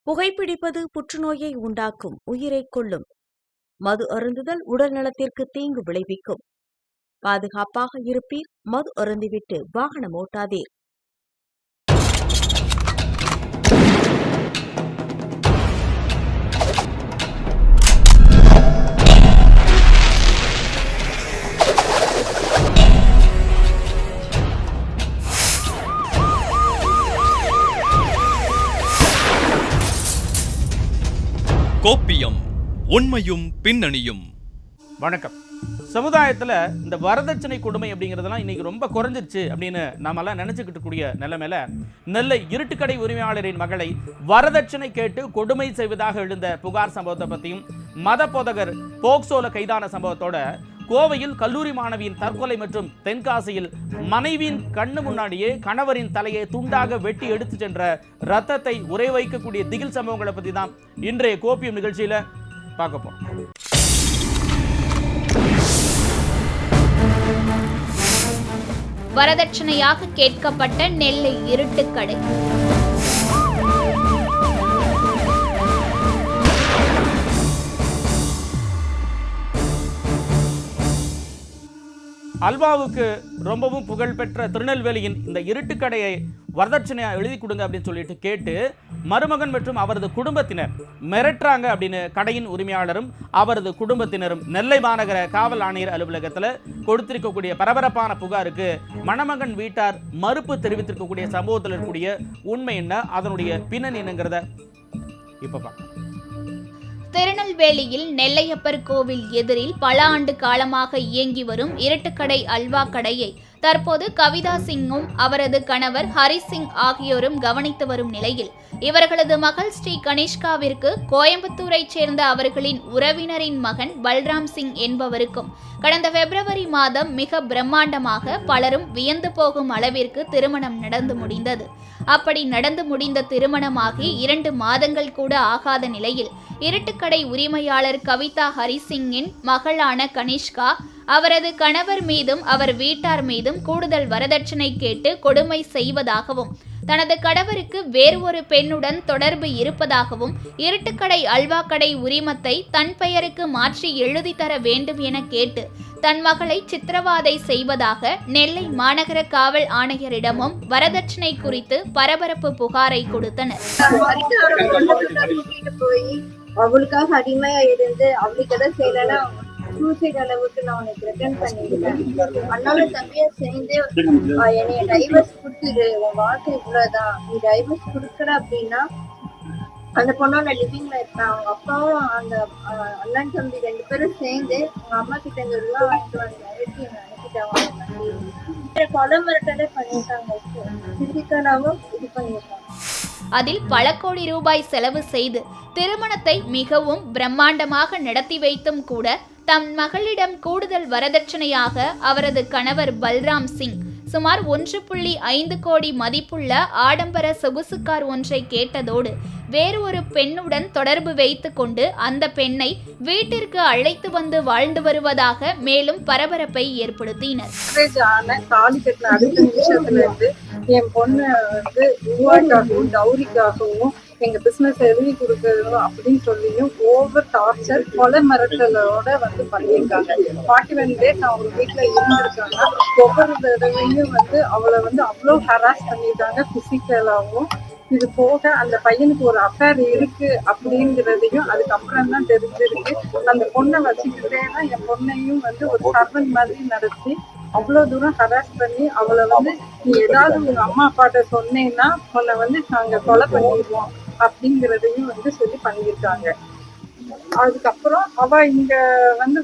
புகைப்பிடிப்பது புற்றுநோயை உண்டாக்கும், உயிரைக் கொல்லும். மது அருந்துதல் உடல் நலத்திற்கு தீங்கு விளைவிக்கும். பாதுகாப்பாக இருப்பீர், மது அருந்திவிட்டு வாகனம் ஓட்டாதீர். கோப்பியம், உண்மையும் பின்னணியும். வணக்கம். சமுதாயத்தில் இந்த வரதட்சணை கொடுமை அப்படிங்கிறதெல்லாம் இன்னைக்கு ரொம்ப குறைஞ்சிருச்சு அப்படின்னு நாமெல்லாம் நினைச்சுக்கிட்டு கூடிய நிலைமையில நெல்லை இருட்டுக்கடை உரிமையாளரின் மகளை வரதட்சணை கேட்டு கொடுமை செய்வதாக எழுந்த புகார் சம்பவத்தை பற்றியும், மத போதகர் போக்சோல கைதான சம்பவத்தோட கோவையில் கல்லூரி மாணவியின் தற்கொலை மற்றும் தென்காசியில் மனைவியின் கண்ணு முன்னாடியே கணவரின் தலையை துண்டாக வெட்டி எடுத்து சென்ற ரத்தத்தை உரை வைக்கக்கூடிய திகில் சம்பவங்களை பற்றி தான் இன்றைய கோப்பியம் நிகழ்ச்சியில பார்க்க போறோம். வரதட்சணையாக கேட்கப்பட்ட நெல்லை இருட்டுக்கடை. அல்வாவுக்கு ரொம்பவும் புகழ்பெற்ற திருநெல்வேலியின் இந்த இருட்டுக்கடையை வரதட்சணையா எழுதி கொடுங்க அப்படின்னு சொல்லிட்டு கேட்டு மருமகன் மற்றும் அவரது குடும்பத்தினர் மிரட்டுறாங்க அப்படின்னு கடையின் உரிமையாளரும் அவரது குடும்பத்தினரும் நெல்லை மாநகர காவல் ஆணையர் அலுவலகத்தில் கொடுத்திருக்கக்கூடிய பரபரப்பான புகாருக்கு மணமகன் வீட்டார் மறுப்பு தெரிவித்திருக்கக்கூடிய சம்பவத்தில் இருக்கக்கூடிய உண்மை என்ன, அதனுடைய பின்னணி என்னங்கிறத இப்ப பார்க்கலாம். திருநெல்வேலியில் நெல்லையப்பர் கோவில் எதிரில் பல ஆண்டு காலமாக இயங்கி வரும் இருட்டுக்கடை அல்வா கடையை தற்போது கவிதா சிங்கும் அவரது கணவர் ஹரிசிங் ஆகியோரும் கவனித்து வரும் நிலையில் இவர்களது மகள் ஸ்ரீ கனிஷ்காவிற்கு கோயம்புத்தூரைச் சேர்ந்த அவர்களின் உறவினரின் மகன் பல்ராம் சிங் என்பவருக்கும் கடந்த பிப்ரவரி மாதம் மிக பிரம்மாண்டமாக பலரும் வியந்து போகும் அளவிற்கு திருமணம் நடந்து முடிந்தது. அப்படி நடந்து முடிந்த திருமணமாகி 2 மாதங்கள் கூட ஆகாத நிலையில் இருட்டுக்கடை உரிமையாளர் கவிதா ஹரிசிங்கின் மகளான கனிஷ்கா அவரது கணவர் மீதும் அவர் வீட்டார் மீதும் கூடுதல் வரதட்சணை கேட்டு கொடுமை செய்வதாகவும், தனது கணவருக்கு வேறு ஒரு பெண்ணுடன் தொடர்பு இருப்பதாகவும், இருட்டுக்கடை அல்வா கடை உரிமத்தை தன் பெயருக்கு மாற்றி எழுதி தர வேண்டும் என கேட்டு தன் மகளை சித்திரவாதை செய்வதாக நெல்லை மாநகர காவல் ஆணையரிடமும் வரதட்சணை குறித்து பரபரப்பு புகாரை கொடுத்தனர். அவளுக்காக அடிமையா இருந்து அவளுக்கு எதை செய்யலன்னா சூசைட் அளவுக்கு நான் உனக்கு ரிட்டர்ன் பண்ணிடுவேன். அண்ணாலும் தம்பியா சேர்ந்து என்னைய டைவர்ஸ் கொடுத்துரு, உன் வாழ்க்கை இவ்வளவுதான், நீ டைவர்ஸ் கொடுக்கற அப்படின்னா அந்த பொண்ணோட லிவிங்ல இருப்பேன். அவங்க அப்பாவும் அந்த அண்ணன் தம்பி 2 பேரும் சேர்ந்து உங்க அம்மா கிட்ட இந்த ரூபா வாங்கிட்டு வந்து மிரட்டி என்னை அனுப்பிட்டாங்க. கொலை மிரட்டலே பண்ணிட்டாங்க, பிசிக்கலாவும் இது பண்ணிட்டாங்க. அதில் பல கோடி ரூபாய் செலவு செய்து திருமணத்தை மிகவும் பிரம்மாண்டமாக நடத்தி வைத்தும் கூட தம் மகளிடம் கூடுதல் வரதட்சணையாக அவரது கணவர் பல்ராம் சிங் சுமார் 1.5 கோடி மதிப்புள்ள ஆடம்பர சொகுசு கார் ஒன்றை கேட்டதோடு வேறு ஒரு பெண்ணுடன் தொடர்பு வைத்து கொண்டு அந்த பெண்ணை வீட்டிற்கு அழைத்து வந்து வாழ்ந்து வருவதாக மேலும் பரபரப்பை ஏற்படுத்தினர். என் பொண்ணு வந்து ரூபாய்க்காகவும் டவுரிக்காகவும் எங்க பிசினஸ் எழுதி கொடுக்கணும் அப்படின்னு சொல்லியும் ஓவர் டார்ச்சர் கொலை மிரட்டலோட வந்து பண்ணியிருக்காங்க. 41 days அவங்க வீட்டுல இருந்திருக்காங்க. ஒவ்வொரு தடவையும் வந்து அவளை வந்து அவ்வளோ ஹராஸ் பண்ணியிருக்காங்க பிசிக்கலாகவும். இது போக அந்த பையனுக்கு ஒரு அஃபேர் இருக்கு அப்படிங்கிறதையும் அதுக்கப்புறம் தான் தெரிஞ்சிருக்கு. அந்த பொண்ணை வச்சுக்கிட்டே தான் என் பொண்ணையும் வந்து ஒரு சர்வன் மாதிரி நடத்தி அவ்வளோ தூரம் ஹராஸ் பண்ணி அவளை வந்து நீ ஏதாவது உங்க அம்மா அப்பாட்ட சொன்னேன்னா உன்னை வந்து நாங்க கொலை பண்ணிடுவோம் அப்படிங்கிறதையும் வந்து சொல்லி பண்ணியிருக்காங்க. அதுக்கப்புறம் அவ இங்க வந்து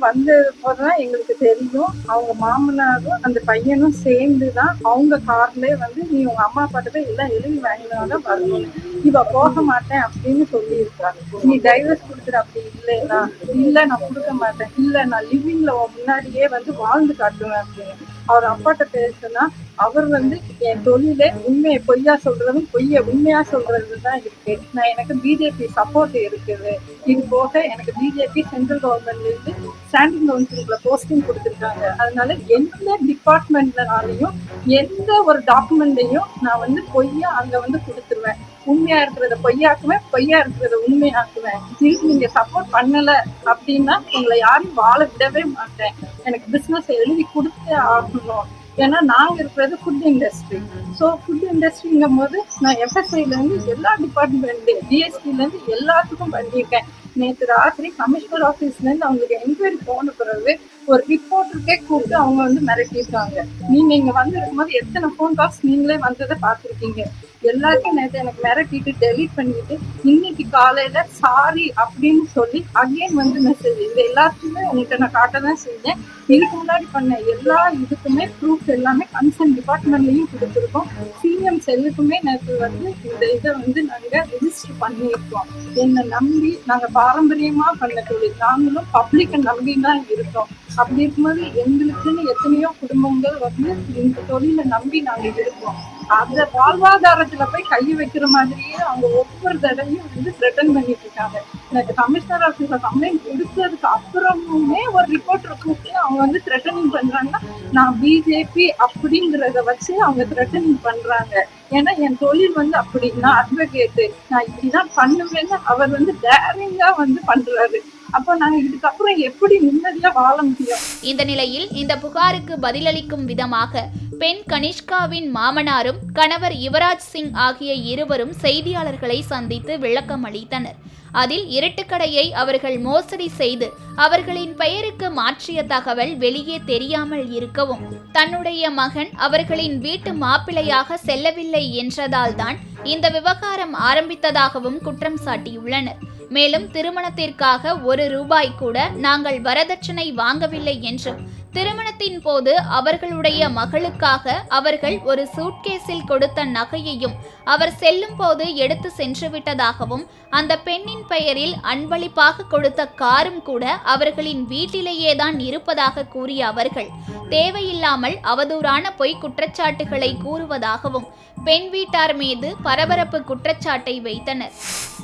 போதுதான் எங்களுக்கு தெரியும். அவங்க மாமனாரும் அந்த பையனும் சேர்ந்துதான் அவங்க கார்ல வந்து நீ உங்க அம்மா அப்பாட்ட போய் எல்லாம் எழுதி வாங்கினாதான் வரணும், இவ போக மாட்டேன் அப்படின்னு சொல்லியிருக்காங்க. நீ டைவர்ஸ் கொடுக்குற அப்படி இல்லைன்னா இல்ல நான் கொடுக்க மாட்டேன், இல்ல நான் லிவிங்ல முன்னாடியே வந்து வாழ்ந்து காட்டுவேன் அப்படின்னு அவர் அப்பாட்ட பேசுனா அவர் வந்து என் தொழிலே உண்மையை பொய்யா சொல்றதும் பொய்ய உண்மையா சொல்றதுதான் இருக்கு. நான் எனக்கு பிஜேபி சப்போர்ட் இருக்குது. இது போக எனக்கு பிஜேபி சென்ட்ரல் கவர்மெண்ட்ல இருந்து ஸ்டாண்டிங் கவுன்சிலுக்குள்ள போஸ்டிங் கொடுத்துருக்காங்க. அதனால எந்த டிபார்ட்மெண்ட்லனாலையும் எந்த ஒரு டாக்குமெண்ட்டையும் நான் வந்து பொய்யா அங்க வந்து கொடுத்துருவேன். உண்மையா இருக்கிறத பொய்யாக்குவேன், பொய்யா இருக்கிறத உண்மையாக்குவேன். இதுக்கு நீங்க சப்போர்ட் பண்ணல அப்படின்னா உங்களை யாரும் வாழ விடவே மாட்டேன். எனக்கு பிசினஸ் எழுதி கொடுத்தே ஆகணும். ஏன்னா நாங்க இருக்கிறது ஃபுட் இண்டஸ்ட்ரி. ஸோ ஃபுட் இண்டஸ்ட்ரிங்கும் போது நான் எஃப்எஸ்ஐல இருந்து எல்லா டிபார்ட்மெண்ட், ஜிஎஸ்டில இருந்து எல்லாத்துக்கும் பண்ணியிருக்கேன். நேற்று ராத்திரி கமிஷனர் ஆஃபீஸ்ல இருந்து அவங்களுக்கு என்கொயரி போன பிறகு ஒரு ரிப்போர்ட்டருக்கே கூப்பிட்டு அவங்க வந்து மிரட்டிருக்காங்க. நீங்க இங்க வந்து இருக்கும்போது எத்தனை ஃபோன் கால்ஸ் நீங்களே வந்ததை பார்த்துருக்கீங்க. எல்லாத்தையும் நேற்று எனக்கு மிரட்டிட்டு டெலீட் பண்ணிட்டு இன்னைக்கு காலையில சாரி அப்படின்னு சொல்லி அகைன் வந்து மெசேஜ். இது எல்லாத்தையுமே உங்கள்கிட்ட நான் காட்ட தான் செஞ்சேன். இதுக்கு முன்னாடி பண்ண எல்லா இதுக்குமே ப்ரூஃப் எல்லாமே கன்சர்ன் டிபார்ட்மெண்ட்லயும் கொடுத்துருக்கோம். சிஎம் செல்லுக்குமே நேற்று வந்து இந்த இதை வந்து நாங்க ரெஜிஸ்டர் பண்ணியிருக்கோம். என்னை நம்பி நாங்க பாரம்பரியமா பண்ண தொழில், நாங்களும் பப்ளிக்கை நம்பி தான் இருக்கோம். அப்படி இருக்கும்போது எங்களுக்குன்னு எத்தனையோ குடும்பங்கள் வந்து இந்த தொழிலை நம்பி நாங்க இருக்கோம். அந்த வாழ்வாதாரத்துல போய் கை வைக்கிற மாதிரியே அவங்க ஒவ்வொரு தடவையும் வந்து த்ரெட்டன் பண்ணிட்டு இருக்காங்க. எனக்கு கமிஷனர் ஆஃபீஸ்ல கம்ப்ளைண்ட் கொடுத்ததுக்கு அப்புறமுமே ஒரு ரிப்போர்ட்டர் கூப்பிட்டு அவங்க வந்து த்ரெட்டனிங் பண்றாங்கன்னா நான் பிஜேபி அப்படிங்கிறத வச்சு அவங்க த்ரெட்டனிங் பண்றாங்க. ஏன்னா என் தொழில் வந்து அப்படி, நான் அட்வொகேட்டு, நான் இப்படிதான் பண்ணுவேன்னு அவர் வந்து டேரிங்கா வந்து பண்றாரு. அப்போ நாங்க இதுக்கப்புறம் எப்படி நிம்மதியா வாழ முடியும்? இந்த நிலையில் இந்த புகாருக்கு பதிலளிக்கும் விதமாக பெண் கனிஷ்காவின் மாமனாரும் கணவர் யுவராஜ் சிங் ஆகிய இருவரும் செய்தியாளர்களை சந்தித்து விளக்கம் அளித்தனர். அதில் இருட்டுக்கடையை அவர்கள் மோசடி செய்து அவர்களின் பெயருக்கு மாற்றிய தகவல் வெளியே தெரியாமல் இருக்கவும், தன்னுடைய மகன் அவர்களின் வீட்டு மாப்பிள்ளையாக செல்லவில்லை என்றதால் தான் இந்த விவகாரம் ஆரம்பித்ததாகவும் குற்றம் சாட்டியுள்ளனர். மேலும் திருமணத்திற்காக 1 ரூபாய் கூட நாங்கள் வரதட்சணை வாங்கவில்லை என்றும், திருமணத்தின் போது அவர்களுடைய மகளுக்காக அவர்கள் ஒரு சூட்கேஸில் கொடுத்த நகையையும் அவர் செல்லும் போது எடுத்து சென்று விட்டதாகவும், அந்த பெண்ணின் பெயரில் அன்பளிப்பாக கொடுத்த காரும் கூட அவர்களின் வீட்டிலேயே தான் இருப்பதாக கூறிய அவர்கள் தேவையில்லாமல் அவதூறான பொய் குற்றச்சாட்டுகளை கூறுவதாகவும் பெண் வீட்டார் மீது பரபரப்பு குற்றச்சாட்டை வைத்தனர்.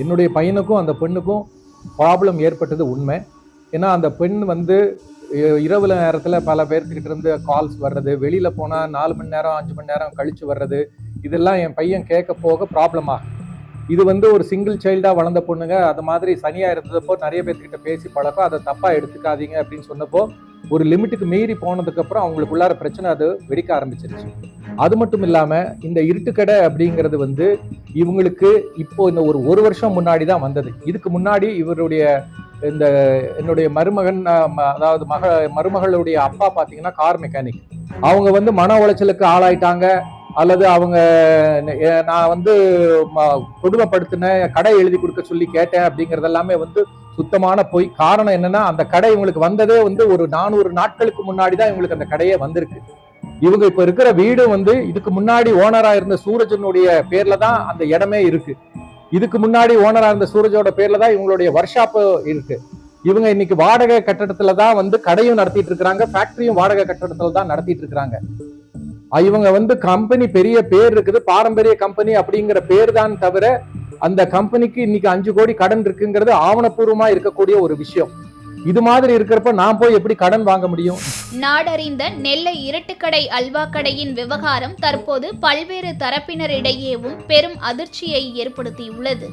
என்னுடைய பையனுக்கும் அந்த பெண்ணுக்கும் ப்ராப்ளம் ஏற்பட்டது உண்மை. ஏன்னா அந்த பெண் வந்து இரவு நேரத்தில் பல பேர்த்துக்கிட்ட இருந்து கால்ஸ் வர்றது, வெளியில் போனால் 4 மணி நேரம் 5 மணி நேரம் கழித்து வர்றது, இதெல்லாம் என் பையன் கேட்க போக ப்ராப்ளம் ஆகும். இது வந்து ஒரு சிங்கிள் சைல்டாக வளர்ந்த பொண்ணுங்க, அது மாதிரி சனியாக இருந்தப்போ நிறைய பேர்த்துக்கிட்ட பேசி பழக்கம், அதை தப்பாக எடுத்துக்காதீங்க அப்படின்னு சொன்னப்போ ஒரு லிமிட்டுக்கு மீறி போனதுக்கப்புறம் அவங்களுக்குள்ளார பிரச்சனை அது வெடிக்க ஆரம்பிச்சிருச்சு. அது மட்டும் இல்லாமல் இந்த இருட்டுக்கடை அப்படிங்கிறது வந்து இவங்களுக்கு இப்போ இந்த ஒரு வருஷம் முன்னாடி தான் வந்தது. இதுக்கு முன்னாடி இவருடைய என்னுடைய மருமகன், அதாவது மருமகளுடைய அப்பா பார்த்தீங்கன்னா கார் மெக்கானிக். அவங்க வந்து மன உளைச்சலுக்கு ஆளாயிட்டாங்க, அல்லது அவங்க நான் வந்து கொடுமைப்படுத்தின கடை எழுதி கொடுக்க சொல்லி கேட்டேன் அப்படிங்கிறது எல்லாமே வந்து சுத்தமான பொய். காரணம் என்னன்னா அந்த கடை இவங்களுக்கு வந்ததே வந்து ஒரு 400 நாட்களுக்கு முன்னாடி தான் இவங்களுக்கு அந்த கடையே வந்திருக்கு. இவங்க இப்ப இருக்கிற வீடு வந்து இதுக்கு முன்னாடி ஓனரா இருந்த சூரஜனுடைய பேர்ல தான் அந்த இடமே இருக்கு. இதுக்கு முன்னாடி ஓனரா இருந்த சூரஜோட பேர்ல தான் இவங்களுடைய ஒர்க் ஷாப் இருக்கு. இவங்க இன்னைக்கு வாடகை கட்டடத்துல தான் வந்து கடையும் நடத்திட்டு இருக்கிறாங்க, ஃபேக்டரியும் வாடகை கட்டடத்துல தான் நடத்திட்டு இருக்கிறாங்க. இவங்க வந்து கம்பெனி பெரிய பேர் இருக்குது, பாரம்பரிய கம்பெனி அப்படிங்கிற பேர் தான் தவிர அந்த கம்பெனிக்கு இன்னைக்கு 5 கோடி கடன் இருக்குங்கிறது ஆவணப்பூர்வமா இருக்கக்கூடிய ஒரு விஷயம். இது மாதிரி இருக்கிறப்ப நான் போய் எப்படி கடன் வாங்க முடியும்? நாடறிந்த நெல்லை இருட்டுக்கடை அல்வா கடையின் விவகாரம் தற்போது பல்வேறு தரப்பினரிடையேவும் பெரும் அதிர்ச்சியை ஏற்படுத்தியுள்ளது.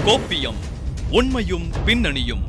கோப்பியம், உண்மையும் பின்னணியும்.